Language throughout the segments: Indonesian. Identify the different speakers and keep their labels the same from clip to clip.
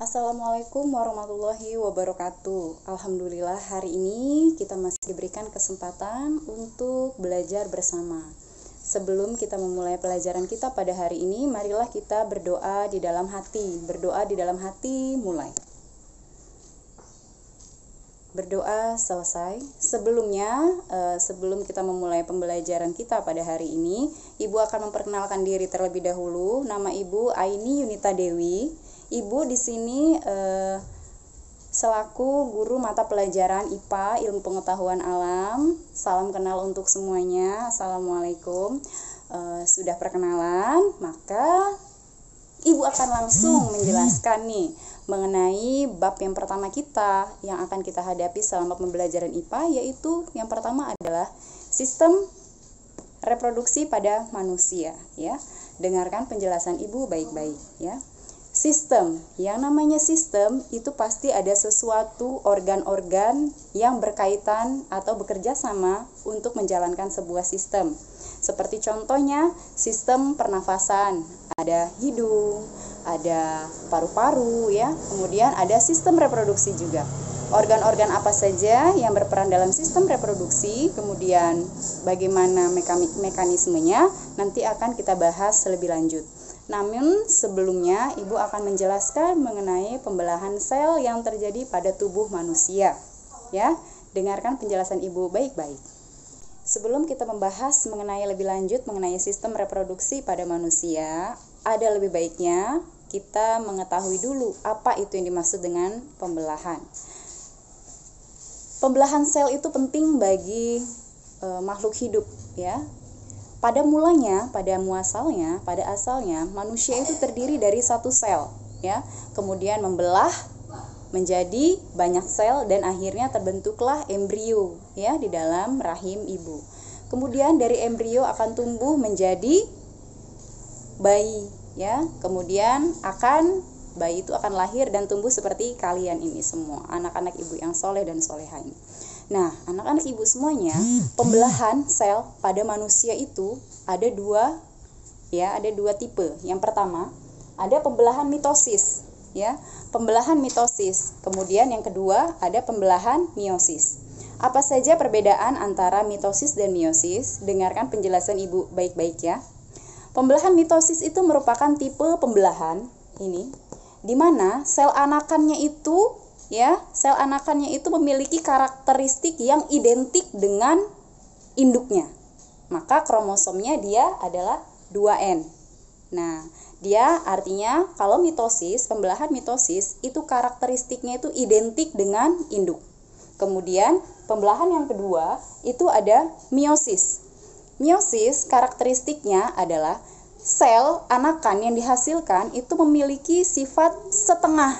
Speaker 1: Assalamualaikum warahmatullahi wabarakatuh. Alhamdulillah hari ini kita masih diberikan kesempatan untuk belajar bersama. Sebelum kita memulai pelajaran kita pada hari ini, marilah kita berdoa di dalam hati. Berdoa di dalam hati mulai. Berdoa selesai. Sebelum kita memulai pembelajaran kita pada hari ini, Ibu akan memperkenalkan diri terlebih dahulu. Nama Ibu Aini Yunita Dewi. Ibu di sini selaku guru mata pelajaran IPA, Ilmu Pengetahuan Alam. Salam kenal untuk semuanya. Assalamualaikum. Sudah perkenalan, maka Ibu akan langsung menjelaskan nih mengenai bab yang pertama kita yang akan kita hadapi selama pembelajaran IPA, yaitu yang pertama adalah sistem reproduksi pada manusia, ya. Dengarkan penjelasan Ibu baik-baik, ya. Sistem, yang namanya sistem itu pasti ada sesuatu organ-organ yang berkaitan atau bekerja sama untuk menjalankan sebuah sistem. Seperti contohnya sistem pernafasan, ada hidung, ada paru-paru, ya. Kemudian ada sistem reproduksi juga. Organ-organ apa saja yang berperan dalam sistem reproduksi, kemudian bagaimana mekanismenya, nanti akan kita bahas lebih lanjut. Namun sebelumnya Ibu akan menjelaskan mengenai pembelahan sel yang terjadi pada tubuh manusia, ya. Dengarkan penjelasan Ibu baik-baik. Sebelum kita membahas mengenai lebih lanjut mengenai sistem reproduksi pada manusia, ada lebih baiknya kita mengetahui dulu apa itu yang dimaksud dengan pembelahan. Pembelahan sel itu penting bagi makhluk hidup, ya. Pada asalnya manusia itu terdiri dari satu sel, ya. Kemudian membelah menjadi banyak sel dan akhirnya terbentuklah embrio, ya, di dalam rahim ibu. Kemudian dari embrio akan tumbuh menjadi bayi, ya. Kemudian bayi itu akan lahir dan tumbuh seperti kalian ini semua, anak-anak ibu yang soleh dan soleha ini. Nah, anak-anak ibu semuanya, pembelahan sel pada manusia itu ada dua tipe. Yang pertama, ada pembelahan mitosis, ya. Pembelahan mitosis. Kemudian yang kedua, ada pembelahan meiosis. Apa saja perbedaan antara mitosis dan meiosis? Dengarkan penjelasan Ibu baik-baik, ya. Pembelahan mitosis itu merupakan tipe pembelahan ini di mana sel anakannya itu memiliki karakteristik yang identik dengan induknya. Maka kromosomnya dia adalah 2N. Nah, dia artinya kalau pembelahan mitosis itu karakteristiknya itu identik dengan induk. Kemudian pembelahan yang kedua itu ada meiosis. Meiosis karakteristiknya adalah sel anakan yang dihasilkan itu memiliki sifat setengah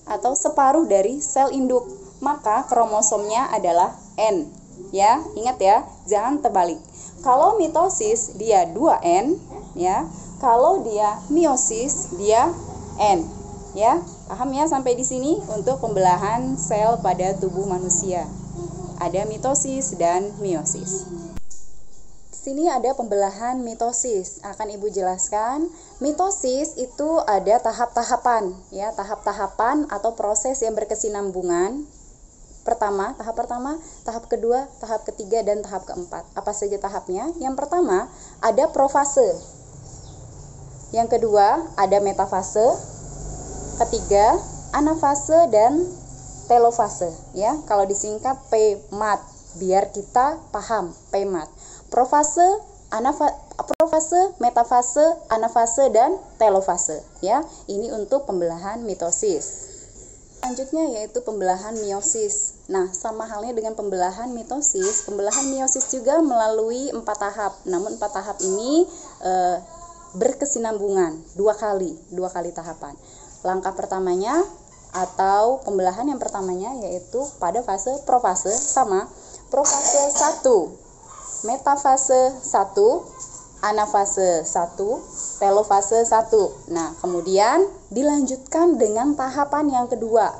Speaker 1: atau separuh dari sel induk. Maka kromosomnya adalah N, ya. Ingat ya, jangan terbalik. Kalau mitosis dia 2N, ya. Kalau dia meiosis dia N, ya. Paham ya sampai di sini untuk pembelahan sel pada tubuh manusia. Ada mitosis dan meiosis. Sini ada pembelahan mitosis. Akan Ibu jelaskan. Mitosis itu ada tahap-tahapan, ya, tahap-tahapan atau proses yang berkesinambungan. Tahap pertama, tahap kedua, tahap ketiga, dan tahap keempat. Apa saja tahapnya? Yang pertama, ada profase. Yang kedua, ada metafase. Ketiga, anafase dan telofase, ya. Kalau disingkat PMAT, biar kita paham PMAT. Profase, metafase, anafase, dan telofase, ya. Ini untuk pembelahan mitosis. Selanjutnya yaitu pembelahan meiosis. Nah, sama halnya dengan pembelahan mitosis, pembelahan meiosis juga melalui 4 tahap. Namun 4 tahap ini berkesinambungan dua kali tahapan. Langkah pertamanya atau pembelahan yang pertamanya yaitu pada fase profase, profase 1. Metafase 1, anafase 1, telofase 1. Nah, kemudian dilanjutkan dengan tahapan yang kedua.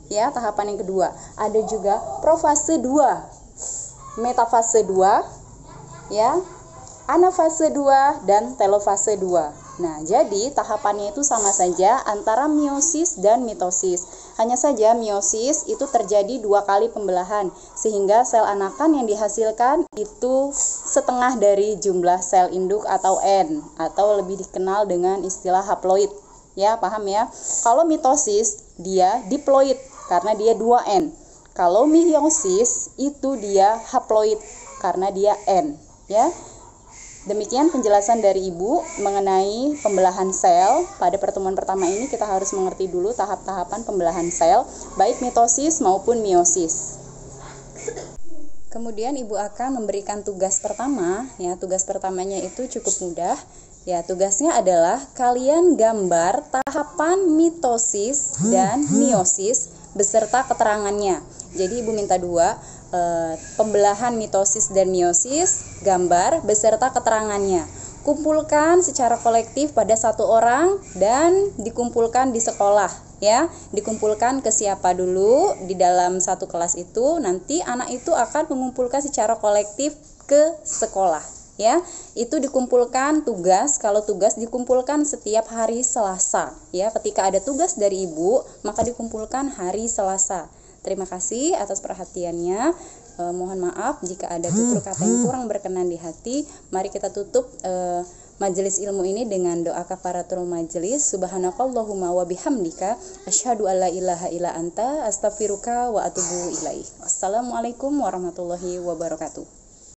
Speaker 1: Ya, tahapan yang kedua. Ada juga profase 2, metafase 2, ya, anafase 2 dan telofase 2. Nah, jadi tahapannya itu sama saja antara meiosis dan mitosis. Hanya saja meiosis itu terjadi 2 kali pembelahan, sehingga sel anakan yang dihasilkan itu setengah dari jumlah sel induk atau N, atau lebih dikenal dengan istilah haploid. Ya, paham ya? Kalau mitosis dia diploid karena dia 2N. Kalau meiosis itu dia haploid karena dia N, ya. Demikian penjelasan dari Ibu mengenai pembelahan sel. Pada pertemuan pertama ini kita harus mengerti dulu tahap-tahapan pembelahan sel, baik mitosis maupun meiosis. Kemudian Ibu akan memberikan tugas pertama, ya. Tugas pertamanya itu cukup mudah. Ya, tugasnya adalah kalian gambar tahapan mitosis dan meiosis beserta keterangannya. Jadi Ibu minta 2, pembelahan mitosis dan meiosis, gambar beserta keterangannya. Kumpulkan secara kolektif pada 1 orang dan dikumpulkan di sekolah, ya. Dikumpulkan ke siapa dulu di dalam satu kelas itu, nanti anak itu akan mengumpulkan secara kolektif ke sekolah, ya. Itu dikumpulkan tugas, kalau tugas dikumpulkan setiap hari Selasa, ya. Ketika ada tugas dari Ibu, maka dikumpulkan hari Selasa. Terima kasih atas perhatiannya. Mohon maaf jika ada tutur kata yang kurang berkenan di hati. Mari kita tutup majelis ilmu ini dengan doa kafaratul majelis. Subhanakallahumma wa bihamdika asyhadu alla ilaha illa anta astaghfiruka wa atubu ilaik. Wassalamualaikum warahmatullahi wabarakatuh.